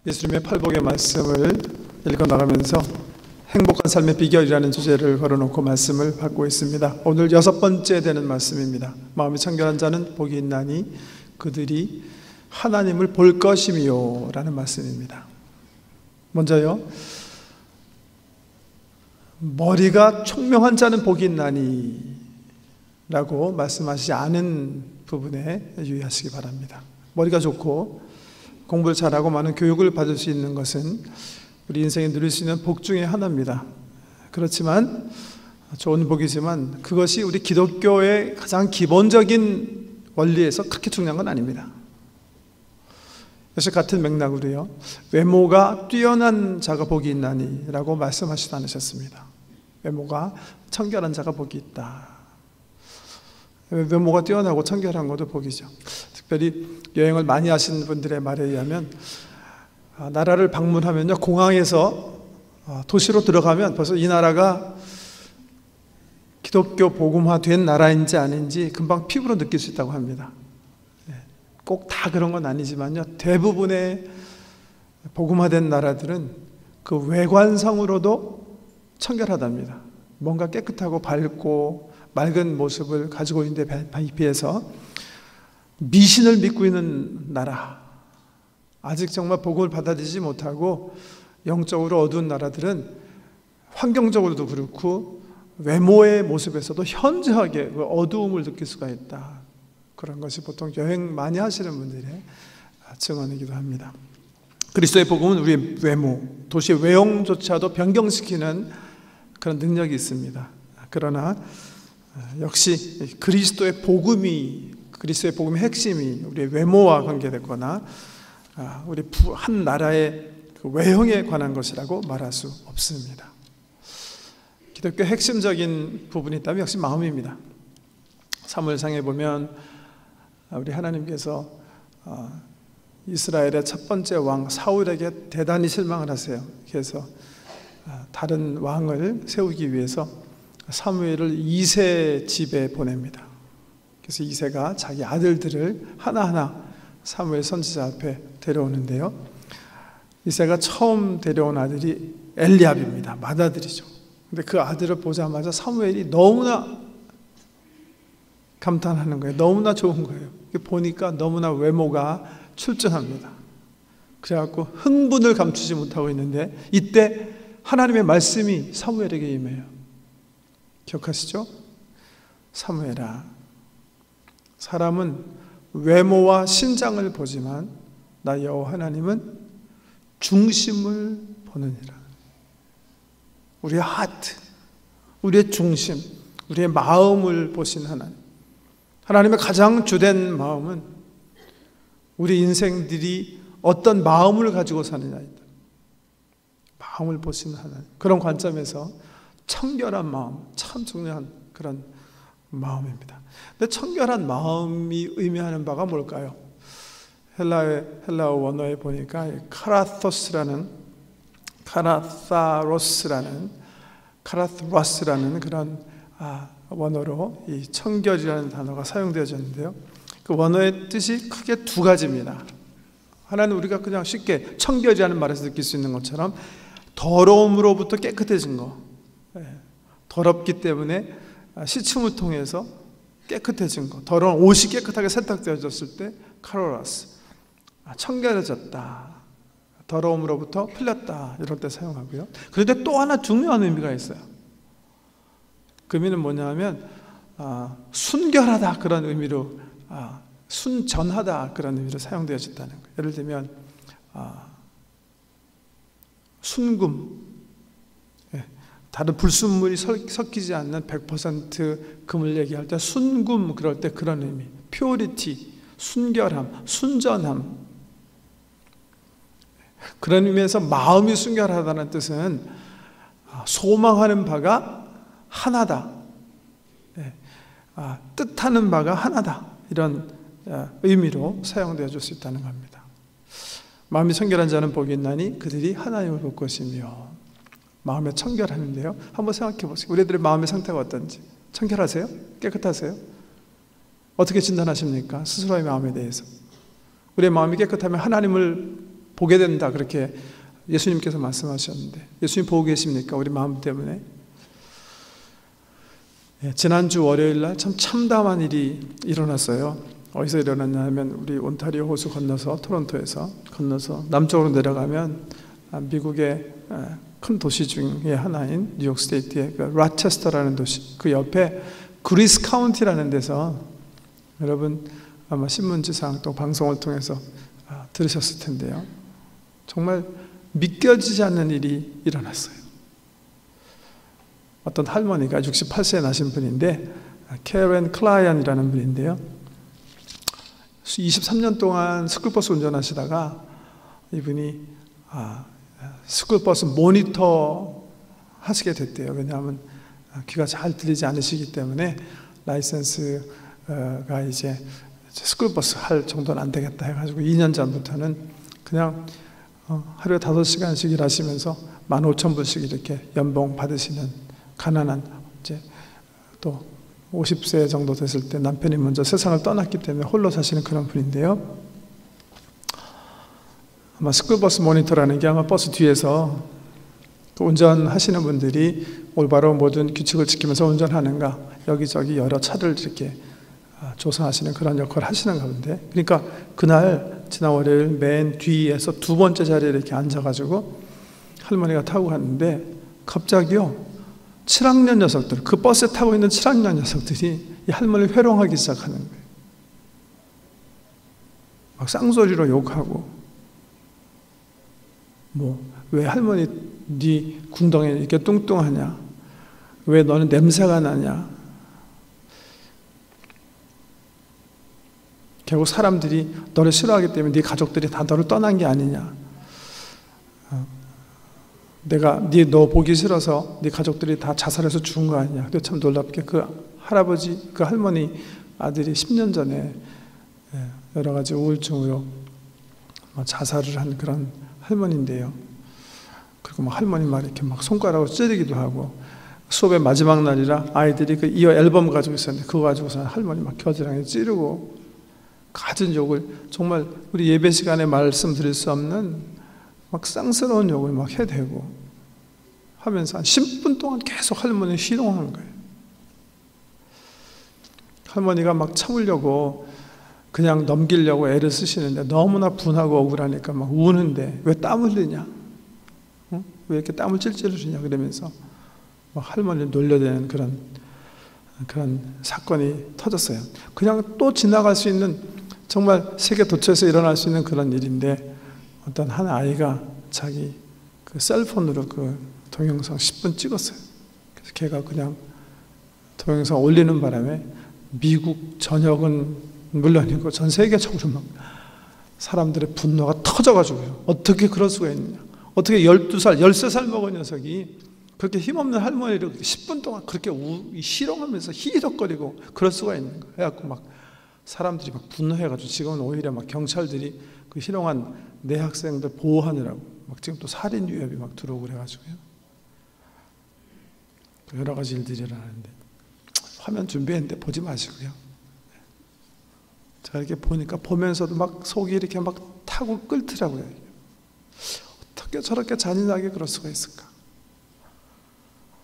예수님의 팔복의 말씀을 읽어나가면서 행복한 삶의 비결이라는 주제를 걸어놓고 말씀을 받고 있습니다. 오늘 6번째 되는 말씀입니다. 마음이 청결한 자는 복이 있나니 그들이 하나님을 볼 것이며 라는 말씀입니다. 먼저요, 머리가 총명한 자는 복이 있나니 라고 말씀하시지 않은 부분에 유의하시기 바랍니다. 머리가 좋고 공부를 잘하고 많은 교육을 받을 수 있는 것은 우리 인생에 누릴 수 있는 복 중에 하나입니다. 그렇지만 좋은 복이지만 그것이 우리 기독교의 가장 기본적인 원리에서 그렇게 중요한 건 아닙니다. 그래서 같은 맥락으로요, 외모가 뛰어난 자가 복이 있나니 라고 말씀하시지 않으셨습니다. 외모가 청결한 자가 복이 있다. 외모가 뛰어나고 청결한 것도 복이죠. 특별히 여행을 많이 하시는 분들의 말에 의하면 나라를 방문하면요, 공항에서 도시로 들어가면 벌써 이 나라가 기독교 복음화된 나라인지 아닌지 금방 피부로 느낄 수 있다고 합니다. 꼭 다 그런 건 아니지만요, 대부분의 복음화된 나라들은 그 외관상으로도 청결하답니다. 뭔가 깨끗하고 밝고 맑은 모습을 가지고 있는데 비해서 미신을 믿고 있는 나라, 아직 정말 복음을 받아들이지 못하고 영적으로 어두운 나라들은 환경적으로도 그렇고 외모의 모습에서도 현저하게 그 어두움을 느낄 수가 있다. 그런 것이 보통 여행 많이 하시는 분들의 증언이기도 합니다. 그리스도의 복음은 우리의 외모, 도시의 외형조차도 변경시키는 그런 능력이 있습니다. 그러나 역시 그리스도의 복음의 핵심이 우리의 외모와 관계됐거나 우리 한 나라의 그 외형에 관한 것이라고 말할 수 없습니다. 기독교의 핵심적인 부분이 있다면 역시 마음입니다. 사무엘상에 보면 우리 하나님께서 이스라엘의 첫 번째 왕 사울에게 대단히 실망을 하세요. 그래서 다른 왕을 세우기 위해서 사무엘을 이새 집에 보냅니다. 그래서 이새가 자기 아들들을 하나하나 사무엘 선지자 앞에 데려오는데요, 이새가 처음 데려온 아들이 엘리압입니다. 맏아들이죠. 근데 그 아들을 보자마자 사무엘이 너무나 감탄하는 거예요. 너무나 좋은 거예요. 보니까 너무나 외모가 출중합니다. 그래갖고 흥분을 감추지 못하고 있는데 이때 하나님의 말씀이 사무엘에게 임해요. 기억하시죠? 사무엘아, 사람은 외모와 신장을 보지만 나 여호와 하나님은 중심을 보느니라. 우리의 하트, 우리의 중심, 우리의 마음을 보신 하나님. 하나님의 가장 주된 마음은 우리 인생들이 어떤 마음을 가지고 사느냐이다. 마음을 보시는 하나님. 그런 관점에서 청결한 마음, 참 중요한 그런 마음입니다. 근데 청결한 마음이 의미하는 바가 뭘까요? 헬라어 원어에 보니까 카라사로스라는 그런 원어로 이 청결이라는 단어가 사용되어졌는데요, 그 원어의 뜻이 크게 두 가지입니다. 하나는 우리가 그냥 쉽게 청결이라는 말에서 느낄 수 있는 것처럼 더러움으로부터 깨끗해진 거, 더럽기 때문에 씻음을 통해서 깨끗해진 거, 더러운 옷이 깨끗하게 세탁되어졌을 때 카로라스, 청결해졌다, 더러움으로부터 풀렸다, 이럴 때 사용하고요. 그런데 또 하나 중요한 의미가 있어요. 그 의미는 뭐냐면 순결하다, 그런 의미로, 순전하다, 그런 의미로 사용되어졌다는 거예요. 예를 들면 순금, 다른 불순물이 섞이지 않는 100% 금을 얘기할 때 순금, 그럴 때 그런 의미, 퓨어리티, 순결함, 순전함, 그런 의미에서 마음이 순결하다는 뜻은 소망하는 바가 하나다, 뜻하는 바가 하나다, 이런 의미로 사용되어 줄 수 있다는 겁니다. 마음이 청결한 자는 복이 있나니 그들이 하나님을 볼 것이며. 마음에 청결하는데요, 한번 생각해 보세요. 우리들의 마음의 상태가 어떤지. 청결하세요? 깨끗하세요? 어떻게 진단하십니까? 스스로의 마음에 대해서. 우리의 마음이 깨끗하면 하나님을 보게 된다, 그렇게 예수님께서 말씀하셨는데, 예수님 보고 계십니까? 우리 마음 때문에. 지난주 월요일날 참 참담한 일이 일어났어요. 어디서 일어났냐면 우리 온타리오 호수 건너서, 토론토에서 건너서 남쪽으로 내려가면 미국의 큰 도시 중에 하나인 뉴욕 스테이트의 그 라체스터라는 도시, 그 옆에 그리스 카운티라는 데서, 여러분 아마 신문지상 또 방송을 통해서 들으셨을 텐데요, 정말 믿겨지지 않는 일이 일어났어요. 어떤 할머니가 68세에 나신 분인데, 캐런 클라이언이라는 분인데요, 23년 동안 스쿨버스 운전하시다가 이분이 스쿨버스 모니터 하시게 됐대요. 왜냐하면 귀가 잘 들리지 않으시기 때문에 라이센스가 이제 스쿨버스 할 정도는 안 되겠다 해가지고 2년 전부터는 그냥 하루에 5시간씩 일하시면서 15,000불씩 이렇게 연봉 받으시는 가난한, 이제 또 50세 정도 됐을 때 남편이 먼저 세상을 떠났기 때문에 홀로 사시는 그런 분인데요, 아마 스쿨버스 모니터라는 게 아마 버스 뒤에서 그 운전하시는 분들이 올바로 모든 규칙을 지키면서 운전하는가, 여기저기 여러 차를 이렇게 조사하시는 그런 역할을 하시는 가운데, 그러니까 그날 지난 월요일 맨 뒤에서 두 번째 자리에 이렇게 앉아가지고 할머니가 타고 갔는데, 갑자기요 7학년 녀석들, 그 버스에 타고 있는 7학년 녀석들이 이 할머니를 회롱하기 시작하는 거예요. 막 쌍소리로 욕하고, 왜 할머니 네 궁덩이 이렇게 뚱뚱하냐, 왜 너는 냄새가 나냐, 결국 사람들이 너를 싫어하기 때문에 네 가족들이 다 너를 떠난 게 아니냐, 내가 너 보기 싫어서 네 가족들이 다 자살해서 죽은 거 아니냐. 근데 참 놀랍게 그 할아버지, 그 할머니 아들이 10년 전에 여러 가지 우울증으로 자살을 한 그런 할머니인데요, 그리고 막 할머니 말 이렇게 막 손가락으로 찌르기도 하고, 수업의 마지막 날이라 아이들이 그 이어 앨범 가지고 있었는데 그거 가지고서 할머니 막 겨드랑이 찌르고, 갖은 욕을, 정말 우리 예배 시간에 말씀드릴 수 없는 막 쌍스러운 욕을 막 해대고 하면서 한 10분 동안 계속 할머니를 희롱한 거예요. 할머니가 막 참으려고 그냥 넘기려고 애를 쓰시는데 너무나 분하고 억울하니까 막 우는데, 왜 땀 흘리냐, 왜 이렇게 땀을 찔찔 흘리냐 그러면서 막 할머니를 놀려대는 그런 사건이 터졌어요. 그냥 또 지나갈 수 있는, 정말 세계 도처에서 일어날 수 있는 그런 일인데, 어떤 한 아이가 자기 그 셀폰으로 그 동영상 10분 찍었어요. 그래서 걔가 그냥 동영상 올리는 바람에 미국 전역은 물론이고 전 세계적으로 막 사람들의 분노가 터져가지고요. 어떻게 그럴 수가 있느냐. 어떻게 12살, 13살 먹은 녀석이 그렇게 힘없는 할머니를 10분 동안 그렇게 희롱하면서 희덕거리고 그럴 수가 있는 거예요. 그래갖고 막 사람들이 막 분노해가지고 지금은 오히려 막 경찰들이 그 희롱한 내 학생들 보호하느라고 막 지금 또 살인 위협이 막 들어오고 그래가지고요. 여러 가지 일들이 일어나는데, 화면 준비했는데 보지 마시고요. 제가 이렇게 보니까 보면서도 막 속이 이렇게 막 타고 끓더라고요. 어떻게 저렇게 잔인하게 그럴 수가 있을까?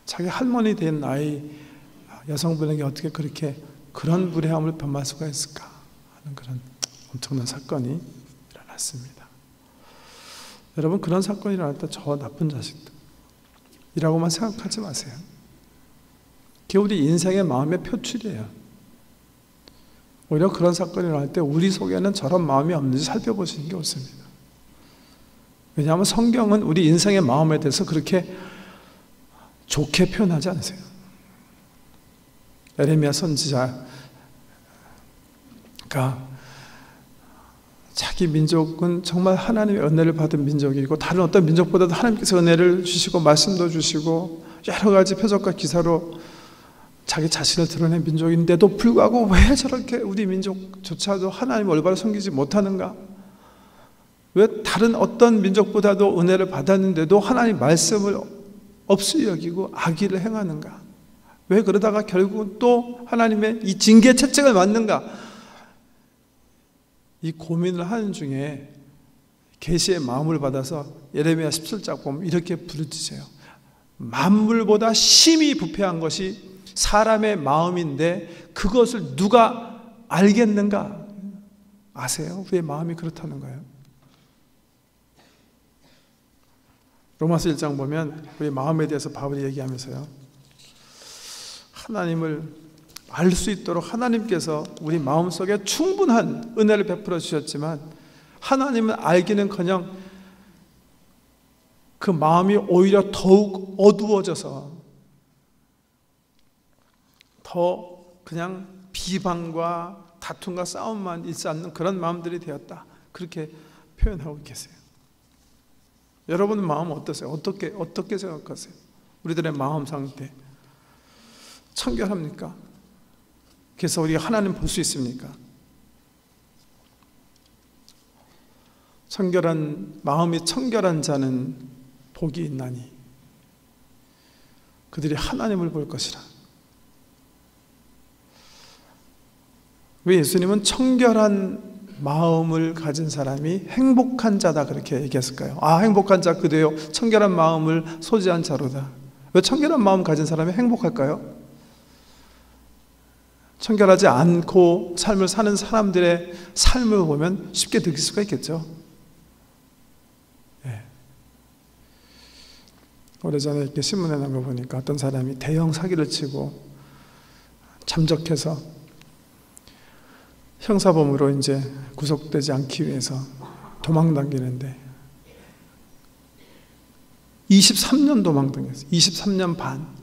자기 할머니 된 아이 여성분에게 어떻게 그렇게 그런 불행함을 범할 수가 있을까 하는 그런 엄청난 사건이 일어났습니다. 여러분, 그런 사건이 일어날 때 저 나쁜 자식들이라고만 생각하지 마세요. 그게 우리 인생의 마음의 표출이에요. 오히려 그런 사건이 일어날 때 우리 속에는 저런 마음이 없는지 살펴보시는 게 옳습니다. 왜냐하면 성경은 우리 인생의 마음에 대해서 그렇게 좋게 표현하지 않으세요. 에레미야 선지자가 자기 민족은 정말 하나님의 은혜를 받은 민족이고 다른 어떤 민족보다도 하나님께서 은혜를 주시고 말씀도 주시고 여러 가지 표적과 기사로 자기 자신을 드러낸 민족인데도 불구하고 왜 저렇게 우리 민족조차도 하나님을 올바로 섬기지 못하는가? 왜 다른 어떤 민족보다도 은혜를 받았는데도 하나님 말씀을 없이 여기고 악의를 행하는가? 왜 그러다가 결국은 또 하나님의 이 징계 채찍을 맞는가? 이 고민을 하는 중에 계시의 마음을 받아서 예레미야 17장 보면 이렇게 부르짖어요. 만물보다 심히 부패한 것이 사람의 마음인데 그것을 누가 알겠는가? 아세요? 우리의 마음이 그렇다는 거예요. 로마서 1장 보면 우리 마음에 대해서 바울이 얘기하면서요, 하나님을 알 수 있도록 하나님께서 우리 마음속에 충분한 은혜를 베풀어 주셨지만 하나님을 알기는커녕 그 마음이 오히려 더욱 어두워져서 더 그냥 비방과 다툼과 싸움만 있지 않는 그런 마음들이 되었다. 그렇게 표현하고 계세요. 여러분 마음 어떠세요? 어떻게 생각하세요? 우리들의 마음 상태 청결합니까? 그래서 우리가 하나님 볼 수 있습니까? 마음이 청결한 자는 복이 있나니 그들이 하나님을 볼 것이라. 왜 예수님은 청결한 마음을 가진 사람이 행복한 자다 그렇게 얘기했을까요? 행복한 자 그대요 청결한 마음을 소지한 자로다. 왜 청결한 마음 가진 사람이 행복할까요? 청결하지 않고 삶을 사는 사람들의 삶을 보면 쉽게 느낄 수가 있겠죠. 네. 오래전에 이렇게 신문에 나온 거 보니까 어떤 사람이 대형 사기를 치고 잠적해서 형사범으로 이제 구속되지 않기 위해서 도망다니는데 23년 도망다녔어요. 23년 반.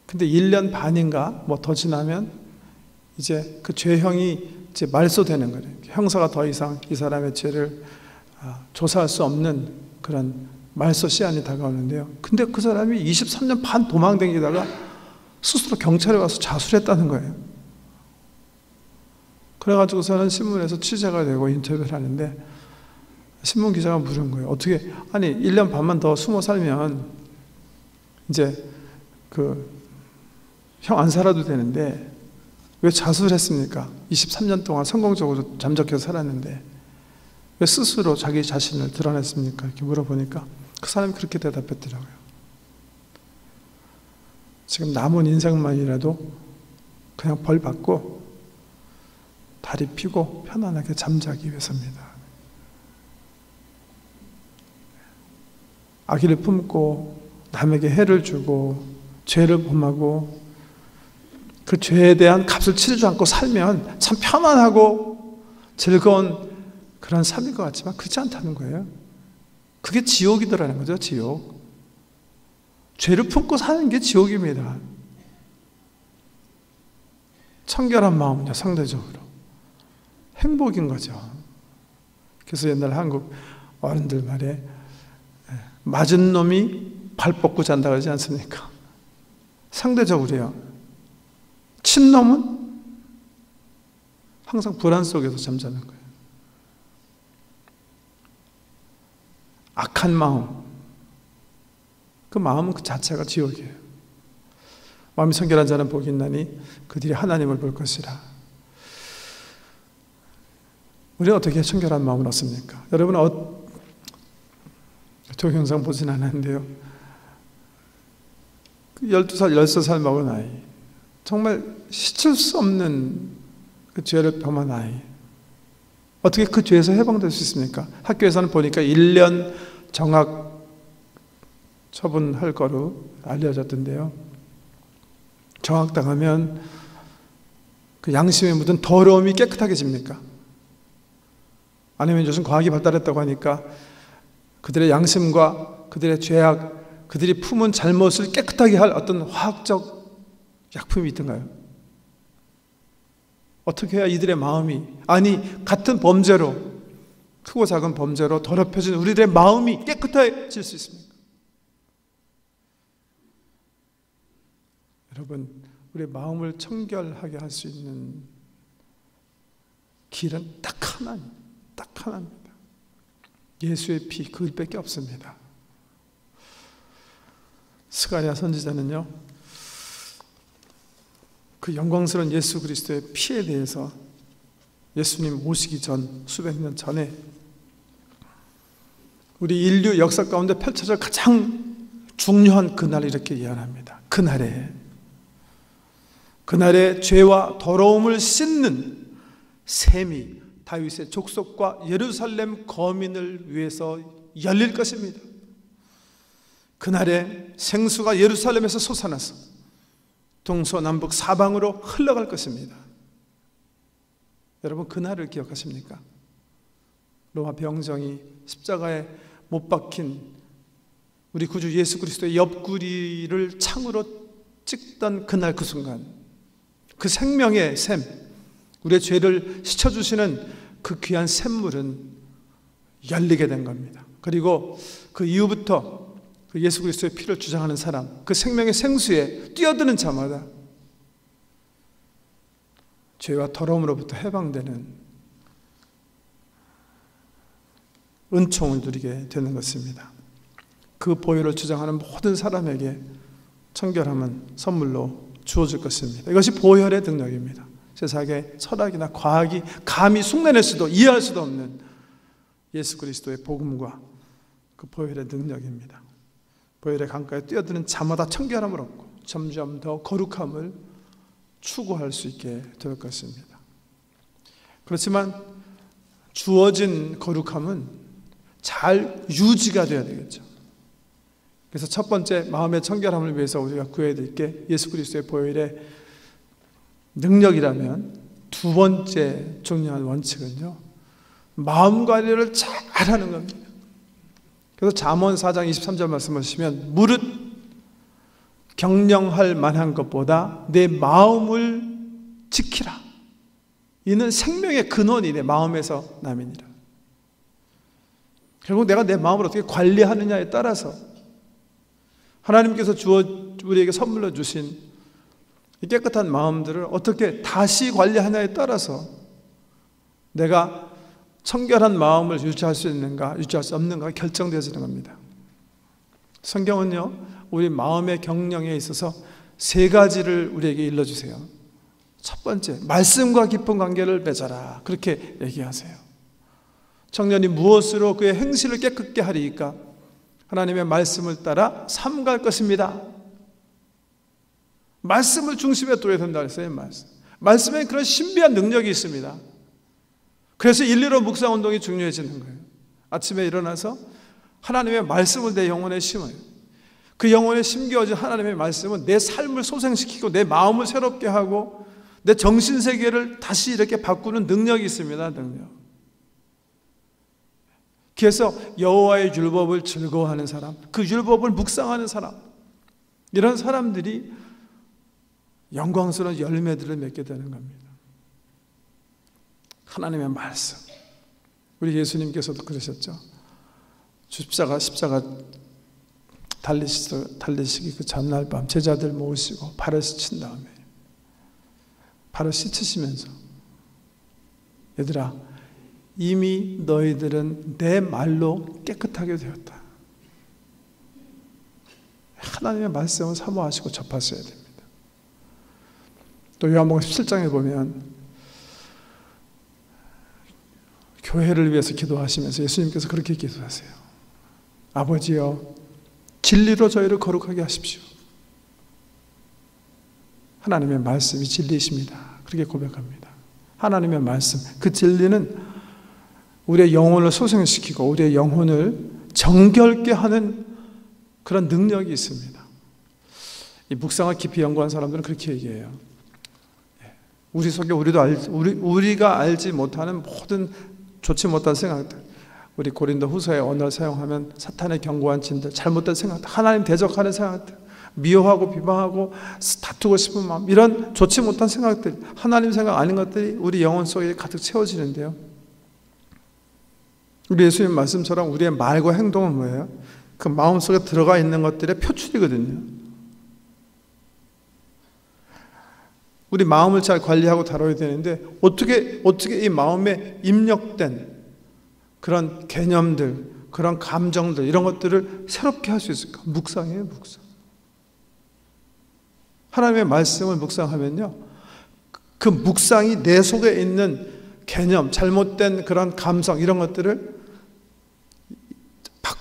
근데 1년 반인가 뭐 더 지나면 이제 그 죄형이 이제 말소되는 거예요. 형사가 더 이상 이 사람의 죄를 조사할 수 없는 그런 말소 시한이 다가오는데요. 근데 그 사람이 23년 반 도망다니다가 스스로 경찰에 와서 자수를 했다는 거예요. 그래가지고서는 신문에서 취재가 되고 인터뷰를 하는데 신문 기자가 물은 거예요. 어떻게, 아니 1년 반만 더 숨어 살면 이제 형 안 살아도 되는데 왜 자수를 했습니까? 23년 동안 성공적으로 잠적해서 살았는데 왜 스스로 자기 자신을 드러냈습니까? 이렇게 물어보니까 그 사람이 그렇게 대답했더라고요. 지금 남은 인생만이라도 그냥 벌 받고 다리 펴고 편안하게 잠자기 위해서입니다. 악의를 품고 남에게 해를 주고 죄를 범하고 그 죄에 대한 값을 치르지 않고 살면 참 편안하고 즐거운 그런 삶일 것 같지만 그렇지 않다는 거예요. 그게 지옥이더라는 거죠. 지옥. 죄를 품고 사는 게 지옥입니다. 청결한 마음은요, 상대적으로 행복인 거죠. 그래서 옛날 한국 어른들 말에 맞은 놈이 발 뻗고 잔다 그러지 않습니까? 상대적으로요. 친놈은 항상 불안 속에서 잠자는 거예요. 악한 마음, 그 마음은 그 자체가 지옥이에요. 마음이 청결한 자는 복이 있나니 그들이 하나님을 볼 것이라. 우리는 어떻게 청결한 마음을 얻습니까? 여러분은 동영상 보진 않았는데요, 12살, 13살 먹은 아이, 정말 시칠 수 없는 그 죄를 범한 아이, 어떻게 그 죄에서 해방될 수 있습니까? 학교에서는 보니까 1년 정학 처분할 거로 알려졌던데요, 정학당하면 그 양심에 묻은 더러움이 깨끗하게 집니까? 아니면 요즘 과학이 발달했다고 하니까 그들의 양심과 그들의 죄악, 그들이 품은 잘못을 깨끗하게 할 어떤 화학적 약품이 있던가요? 어떻게 해야 이들의 마음이, 아니 같은 범죄로, 크고 작은 범죄로 더럽혀진 우리들의 마음이 깨끗해질 수 있습니까? 여러분, 우리의 마음을 청결하게 할 수 있는 길은 딱 하나입니다. 예수의 피, 그것밖에 없습니다. 스가랴 선지자는요, 그 영광스러운 예수 그리스도의 피에 대해서 예수님 오시기 전, 수백 년 전에 우리 인류 역사 가운데 펼쳐질 가장 중요한 그날을 이렇게 예언합니다. 그날에 죄와 더러움을 씻는 셈이 다윗의 족속과 예루살렘 거민을 위해서 열릴 것입니다. 그날에 생수가 예루살렘에서 솟아나서 동서남북 사방으로 흘러갈 것입니다. 여러분, 그날을 기억하십니까? 로마 병정이 십자가에 못 박힌 우리 구주 예수 그리스도의 옆구리를 창으로 찍던 그날, 그 순간, 그 생명의 샘, 우리의 죄를 씻어주시는 그 귀한 샘물은 열리게 된 겁니다. 그리고 그 이후부터 그 예수 그리스도의 피를 주장하는 사람, 그 생명의 생수에 뛰어드는 자마다 죄와 더러움으로부터 해방되는 은총을 누리게 되는 것입니다. 그 보혈을 주장하는 모든 사람에게 청결함은 선물로 주어질 것입니다. 이것이 보혈의 능력입니다. 세상의 철학이나 과학이 감히 흉내낼 수도 이해할 수도 없는 예수 그리스도의 복음과 그 보혈의 능력입니다. 보혈의 강가에 뛰어드는 자마다 청결함을 얻고 점점 더 거룩함을 추구할 수 있게 될 것입니다. 그렇지만 주어진 거룩함은 잘 유지가 되어야 되겠죠. 그래서 첫 번째, 마음의 청결함을 위해서 우리가 구해야 될 게 예수 그리스도의 보혈의 능력이라면, 두 번째 중요한 원칙은요, 마음 관리를 잘하는 겁니다. 그래서 잠언 4장 23절 말씀하시면, 무릇 경영할 만한 것보다 내 마음을 지키라. 이는 생명의 근원이 내 마음에서 남이니라. 결국 내가 내 마음을 어떻게 관리하느냐에 따라서 하나님께서 우리에게 선물로 주신 이 깨끗한 마음들을 어떻게 다시 관리하냐에 따라서 내가 청결한 마음을 유지할 수 있는가, 유지할 수 없는가 결정되어지는 겁니다. 성경은요, 우리 마음의 경영에 있어서 세 가지를 우리에게 일러주세요. 첫 번째, 말씀과 깊은 관계를 맺어라. 그렇게 얘기하세요. 청년이 무엇으로 그의 행실을 깨끗게 하리이까? 하나님의 말씀을 따라 삼갈 것입니다. 말씀을 중심에 둬야 된다 그랬어요. 말씀에 그런 신비한 능력이 있습니다. 그래서 일리로 묵상 운동이 중요해지는 거예요. 아침에 일어나서 하나님의 말씀을 내 영혼에 심어요. 그 영혼에 심겨진 하나님의 말씀은 내 삶을 소생시키고 내 마음을 새롭게 하고 내 정신세계를 다시 이렇게 바꾸는 능력이 있습니다. 능력. 그래서 여호와의 율법을 즐거워하는 사람, 그 율법을 묵상하는 사람, 이런 사람들이 영광스러운 열매들을 맺게 되는 겁니다. 하나님의 말씀. 우리 예수님께서도 그러셨죠. 십자가 달리시기 그 전날 밤 제자들 모으시고 발을 씻친 다음에 발을 씻으시면서, 얘들아, 이미 너희들은 내 말로 깨끗하게 되었다. 하나님의 말씀을 사모하시고 접하셔야 됩니다. 또 요한복음 17장에 보면 교회를 위해서 기도하시면서 예수님께서 그렇게 기도하세요. 아버지여, 진리로 저희를 거룩하게 하십시오. 하나님의 말씀이 진리이십니다. 그렇게 고백합니다. 하나님의 말씀, 그 진리는 우리의 영혼을 소생시키고 우리의 영혼을 정결케 하는 그런 능력이 있습니다. 이 묵상을 깊이 연구한 사람들은 그렇게 얘기해요. 우리 속에 우리가 알지 못하는 모든 좋지 못한 생각들, 우리 고린도 후서의 언어를 사용하면 사탄의 견고한 진들, 잘못된 생각들, 하나님 대적하는 생각들, 미워하고 비방하고 다투고 싶은 마음, 이런 좋지 못한 생각들, 하나님 생각 아닌 것들이 우리 영혼 속에 가득 채워지는데요, 우리 예수님 말씀처럼 우리의 말과 행동은 뭐예요? 그 마음속에 들어가 있는 것들의 표출이거든요. 우리 마음을 잘 관리하고 다뤄야 되는데 어떻게 이 마음에 입력된 그런 개념들, 그런 감정들, 이런 것들을 새롭게 할 수 있을까? 묵상이에요, 묵상. 하나님의 말씀을 묵상하면요, 그 묵상이 내 속에 있는 개념, 잘못된 그런 감성, 이런 것들을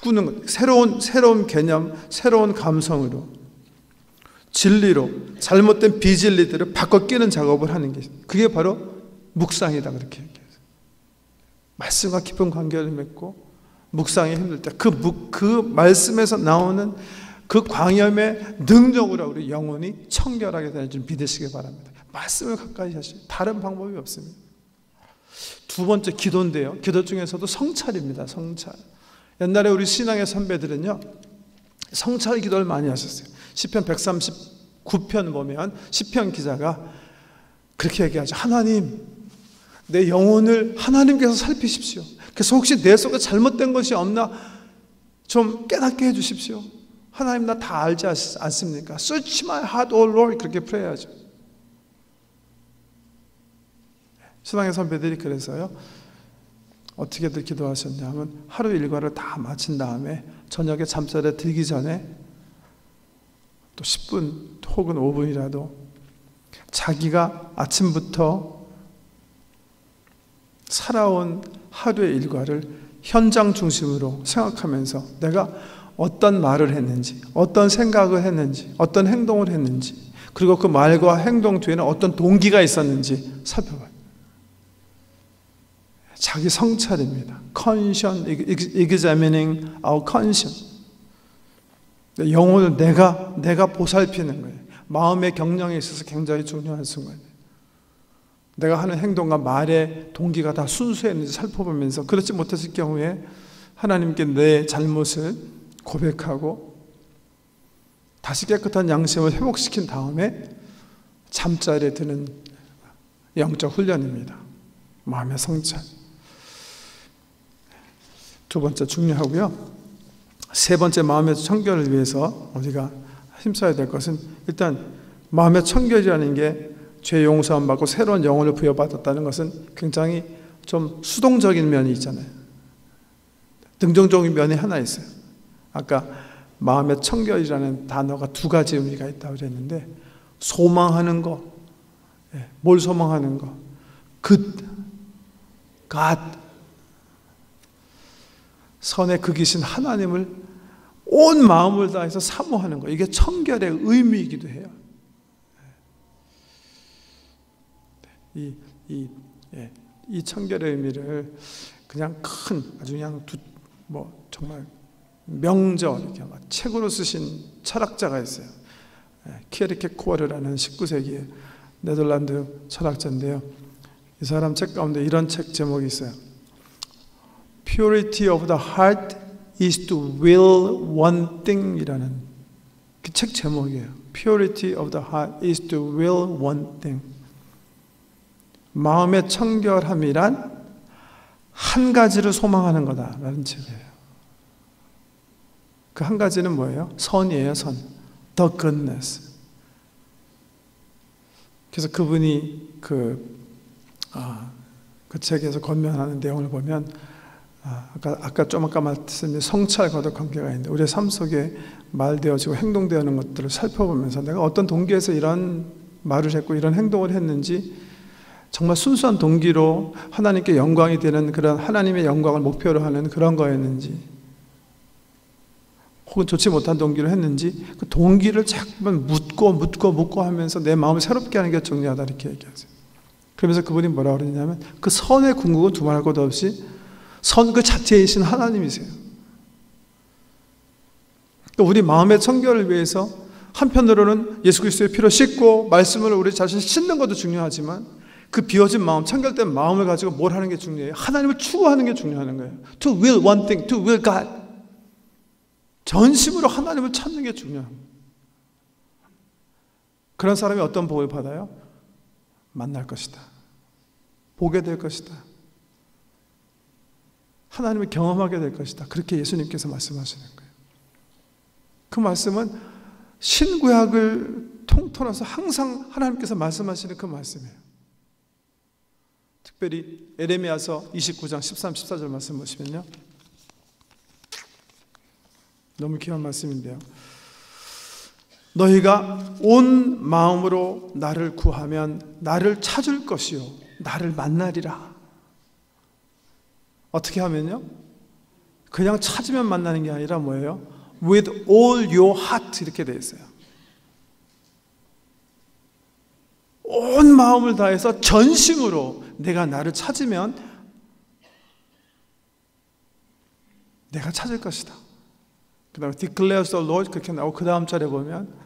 바꾸는 것, 새로운 개념, 새로운 감성으로, 진리로, 잘못된 비진리들을 바꿔 끼는 작업을 하는 게, 그게 바로 묵상이다, 그렇게 얘기해요. 말씀과 깊은 관계를 맺고 묵상이 힘들 때 그 말씀에서 나오는 그 광염의 능력으로 우리 영혼이 청결하게 되는 줄 믿으시기 바랍니다. 말씀을 가까이 하시고 다른 방법이 없습니다. 두 번째 기도인데요, 기도 중에서도 성찰입니다. 성찰. 옛날에 우리 신앙의 선배들은요, 성찰 기도를 많이 하셨어요. 시편 139편 보면 시편 기자가 그렇게 얘기하죠. 하나님, 내 영혼을 하나님께서 살피십시오. 그래서 혹시 내 속에 잘못된 것이 없나 좀 깨닫게 해주십시오. 하나님, 나 다 알지 않습니까? Search my heart, O Lord. 그렇게 프레이하죠. 신앙의 선배들이 그래서요, 어떻게들 기도하셨냐면 하루 일과를 다 마친 다음에 저녁에 잠자리에 들기 전에 또 10분 혹은 5분이라도 자기가 아침부터 살아온 하루의 일과를 현장 중심으로 생각하면서 내가 어떤 말을 했는지, 어떤 생각을 했는지, 어떤 행동을 했는지, 그리고 그 말과 행동 뒤에는 어떤 동기가 있었는지 살펴봐요. 자기 성찰입니다. examining our conscience. 영혼을 내가 보살피는 거예요. 마음의 경영에 있어서 굉장히 중요한 순간이에요. 내가 하는 행동과 말의 동기가 다 순수했는지 살펴보면서, 그렇지 못했을 경우에 하나님께 내 잘못을 고백하고 다시 깨끗한 양심을 회복시킨 다음에 잠자리에 드는 영적 훈련입니다. 마음의 성찰. 두 번째 중요하고요. 세 번째, 마음의 청결을 위해서 우리가 힘써야 될 것은, 일단 마음의 청결이라는 게 죄 용서함 받고 새로운 영혼을 부여받았다는 것은 굉장히 좀 수동적인 면이 있잖아요. 능동적인 면이 하나 있어요. 아까 마음의 청결이라는 단어가 두 가지 의미가 있다고 그랬는데, 소망하는 거, 뭘 소망하는 거, God, 선의 극이신 하나님을 온 마음을 다해서 사모하는 거, 이게 청결의 의미이기도 해요. 이 청결의 의미를 그냥 아주 그냥 정말 명저 이렇게 막 책으로 쓰신 철학자가 있어요. 키에르케코르라는 19세기의 네덜란드 철학자인데요. 이 사람 책 가운데 이런 책 제목이 있어요. Purity of the heart is to will one thing 이라는 그 책 제목이에요. Purity of the heart is to will one thing. 마음의 청결함이란 한 가지를 소망하는 거다라는 책이에요. 그 한 가지는 뭐예요? 선이에요, 선. The goodness. 그래서 그분이 그 책에서 권면하는 내용을 보면, 아까 말씀드린 성찰과도 관계가 있는데, 우리의 삶 속에 말되어지고 행동되어지는 것들을 살펴보면서 내가 어떤 동기에서 이런 말을 했고 이런 행동을 했는지, 정말 순수한 동기로 하나님께 영광이 되는 그런 하나님의 영광을 목표로 하는 그런 거였는지, 혹은 좋지 못한 동기로 했는지, 그 동기를 자꾸만 묻고 하면서 내 마음을 새롭게 하는 게 중요하다, 이렇게 얘기하세요. 그러면서 그분이 뭐라고 그러냐면, 그 선의 궁극은 두말할 것 없이 선 그 자체이신 하나님이세요. 우리 마음의 청결을 위해서 한편으로는 예수 그리스도의 피로 씻고 말씀을 우리 자신을 씻는 것도 중요하지만, 그 비워진 마음, 청결된 마음을 가지고 뭘 하는 게 중요해요? 하나님을 추구하는 게 중요한 거예요. To will one thing, to will God. 전심으로 하나님을 찾는 게 중요한 거예요. 그런 사람이 어떤 복을 받아요? 만날 것이다. 보게 될 것이다. 하나님을 경험하게 될 것이다. 그렇게 예수님께서 말씀하시는 거예요. 그 말씀은 신구약을 통틀어서 항상 하나님께서 말씀하시는 그 말씀이에요. 특별히 에레미야서 29장 13, 14절 말씀 보시면요, 너무 귀한 말씀인데요. 너희가 온 마음으로 나를 구하면 나를 찾을 것이요 나를 만나리라. 어떻게 하면요? 그냥 찾으면 만나는 게 아니라 뭐예요? With all your heart 이렇게 되어 있어요. 온 마음을 다해서 전심으로 내가 나를 찾으면 내가 찾을 것이다. 그 다음에 declares the Lord 그렇게 나오고 그 다음 절에 보면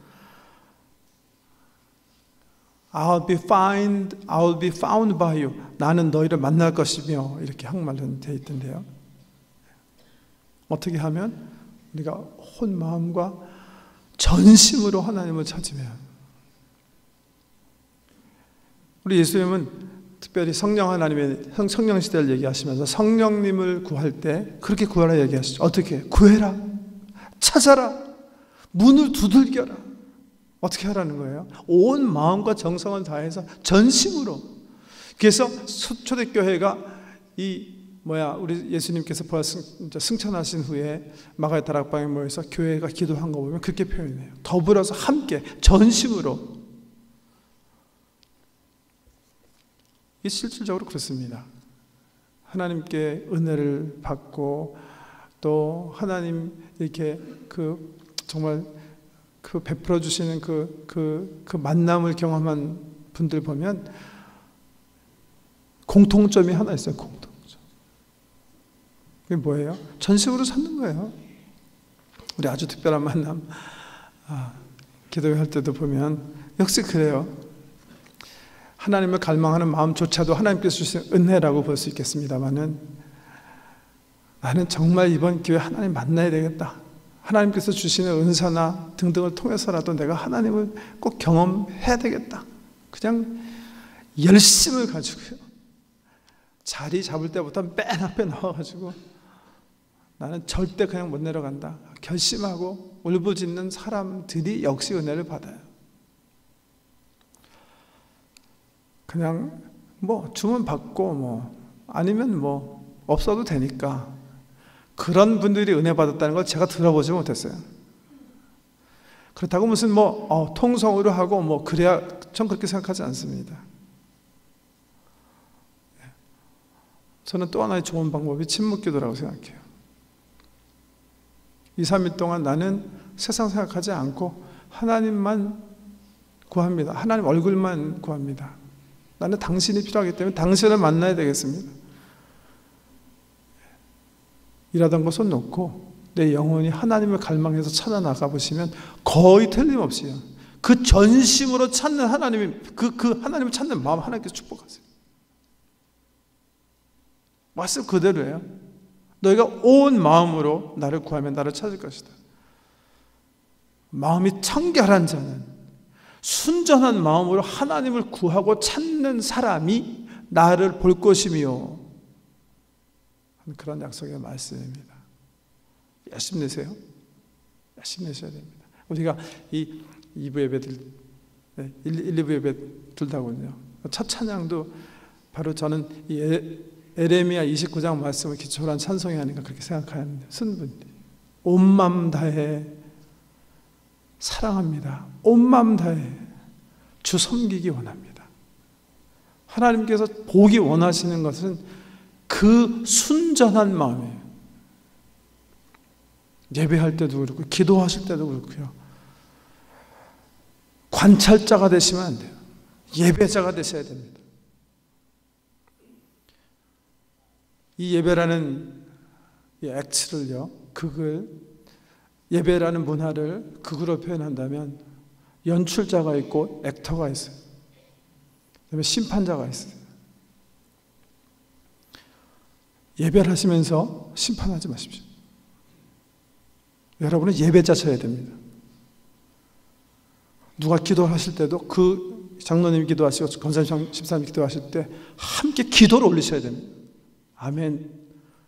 I'll be found by you. 나는 너희를 만날 것이며 이렇게 한국말로 되어 있던데요. 어떻게 하면? 우리가 온 마음과 전심으로 하나님을 찾으면. 우리 예수님은 특별히 성령 하나님의 성령 시대를 얘기하시면서 성령님을 구할 때 그렇게 구하라 얘기하시죠. 어떻게? 구해라. 찾아라. 문을 두들겨라. 어떻게 하라는 거예요? 온 마음과 정성을 다해서 전심으로. 그래서 초대교회가 우리 예수님께서 승천하신 후에 마가의 다락방에 모여서 교회가 기도한 거 보면 그렇게 표현해요. 더불어서 함께 전심으로. 이 실질적으로 그렇습니다. 하나님께 은혜를 받고 또 하나님 이렇게 정말 베풀어 주시는 그 만남을 경험한 분들 보면 공통점이 하나 있어요. 공통점. 그게 뭐예요? 전심으로 찾는 거예요. 우리 아주 특별한 만남 기도회 할 때도 보면 역시 그래요. 하나님을 갈망하는 마음조차도 하나님께서 주신 은혜라고 볼 수 있겠습니다만은 나는 정말 이번 기회에 하나님 만나야 되겠다. 하나님께서 주시는 은사나 등등을 통해서라도 내가 하나님을 꼭 경험해야 되겠다. 그냥 열심을 가지고요. 자리 잡을 때부터 맨 앞에 나와가지고 나는 절대 그냥 못 내려간다. 결심하고 울부짖는 사람들이 역시 은혜를 받아요. 그냥 주문 받고 아니면 없어도 되니까 그런 분들이 은혜 받았다는 걸 제가 들어보지 못했어요. 그렇다고 무슨 통성으로 하고 그래야 전 그렇게 생각하지 않습니다. 저는 또 하나의 좋은 방법이 침묵기도라고 생각해요. 2, 3일 동안 나는 세상 생각하지 않고 하나님만 구합니다. 하나님 얼굴만 구합니다. 나는 당신이 필요하기 때문에 당신을 만나야 되겠습니다. 일하던 거 손 놓고 내 영혼이 하나님을 갈망해서 찾아 나가 보시면 거의 틀림없이요. 그 전심으로 찾는 하나님이 그 하나님을 찾는 마음 하나님께서 축복하세요. 말씀 그대로예요. 너희가 온 마음으로 나를 구하면 나를 찾을 것이다. 마음이 청결한 자는 순전한 마음으로 하나님을 구하고 찾는 사람이 나를 볼 것이며 그런 약속의 말씀입니다. 열심히 내세요. 열심히 내셔야 됩니다. 우리가 이 2부 예배들 1, 2부 예배 둘 다군요. 첫 찬양도 바로 저는 이 에레미야 29장 말씀을 기초로 한 찬송이 아닌가 그렇게 생각하는데 순분들이 온 마음 다해 사랑합니다. 온 마음 다해 주 섬기기 원합니다. 하나님께서 보기 원하시는 것은 그 순전한 마음이에요. 예배할 때도 그렇고 기도하실 때도 그렇고요. 관찰자가 되시면 안 돼요. 예배자가 되셔야 됩니다. 이 예배라는 이 액트를요, 극을 예배라는 문화를 극으로 표현한다면 연출자가 있고 액터가 있어요. 그다음에 심판자가 있어요. 예배를 하시면서 심판하지 마십시오. 여러분은 예배자셔야 됩니다. 누가 기도하실 때도 그 장로님이 기도하시고 권사님 집사님이 기도하실 때 함께 기도를 올리셔야 됩니다. 아멘.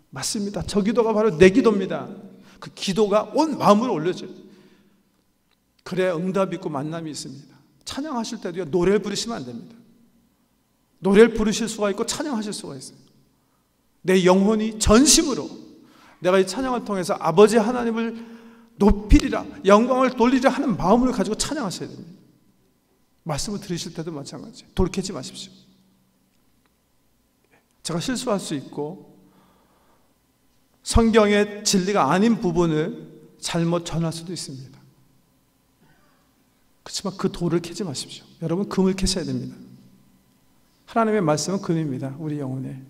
맞습니다. 저 기도가 바로 내 기도입니다. 그 기도가 온 마음으로 올려져요. 그래야 응답이 있고 만남이 있습니다. 찬양하실 때도요, 노래를 부르시면 안 됩니다. 노래를 부르실 수가 있고 찬양하실 수가 있어요. 내 영혼이 전심으로 내가 이 찬양을 통해서 아버지 하나님을 높이리라, 영광을 돌리리라 하는 마음을 가지고 찬양하셔야 됩니다. 말씀을 들으실 때도 마찬가지예요. 돌이키지 마십시오. 제가 실수할 수 있고 성경의 진리가 아닌 부분을 잘못 전할 수도 있습니다. 그렇지만 그 돌을 캐지 마십시오. 여러분, 금을 캐셔야 됩니다. 하나님의 말씀은 금입니다. 우리 영혼에.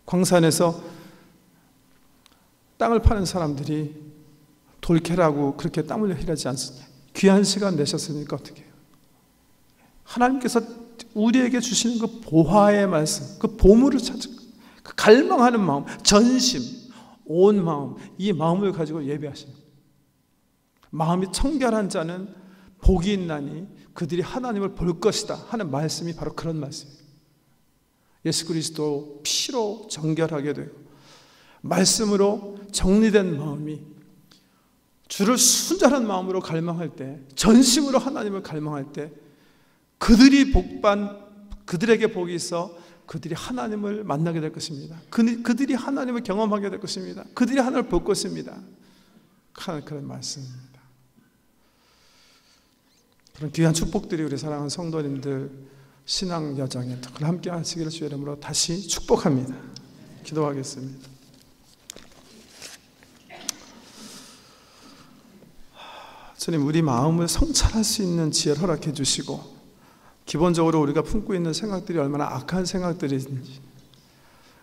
광산에서 땅을 파는 사람들이 돌 캐라고 그렇게 땀 흘려 일하지 않습니까? 귀한 시간 내셨으니까 어떻게 해요? 하나님께서 우리에게 주시는 그 보화의 말씀, 그 보물을 찾은, 그 갈망하는 마음, 전심, 온 마음, 이 마음을 가지고 예배하시는 거예요. 마음이 청결한 자는 복이 있나니 그들이 하나님을 볼 것이다 하는 말씀이 바로 그런 말씀이에요. 예수 그리스도 피로 정결하게 되고 말씀으로 정리된 마음이 주를 순전한 마음으로 갈망할 때, 전심으로 하나님을 갈망할 때 그들에게 복이 있어 그들이 하나님을 만나게 될 것입니다. 그들이 하나님을 경험하게 될 것입니다. 그들이 하나님을 볼 것입니다. 그런 말씀입니다. 그런 귀한 축복들이 우리 사랑하는 성도님들 신앙 여정에 함께 하시기를 주의 이름으로 다시 축복합니다. 기도하겠습니다. 주님, 우리 마음을 성찰할 수 있는 지혜를 허락해 주시고, 기본적으로 우리가 품고 있는 생각들이 얼마나 악한 생각들인지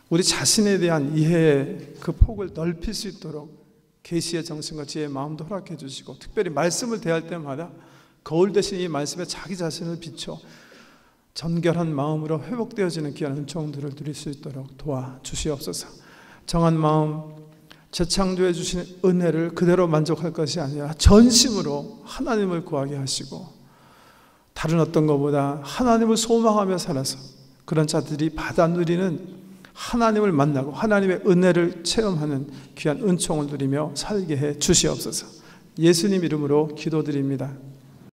우리 자신에 대한 이해의 그 폭을 넓힐 수 있도록 계시의 정신과 지혜의 마음도 허락해 주시고, 특별히 말씀을 대할 때마다 거울 대신 이 말씀에 자기 자신을 비춰 정결한 마음으로 회복되어지는 귀한 은총들을 누릴 수 있도록 도와주시옵소서. 정한 마음, 재창조해 주시는 은혜를 그대로 만족할 것이 아니라 전심으로 하나님을 구하게 하시고, 다른 어떤 것보다 하나님을 소망하며 살아서 그런 자들이 받아 누리는 하나님을 만나고 하나님의 은혜를 체험하는 귀한 은총을 누리며 살게 해 주시옵소서. 예수님 이름으로 기도드립니다.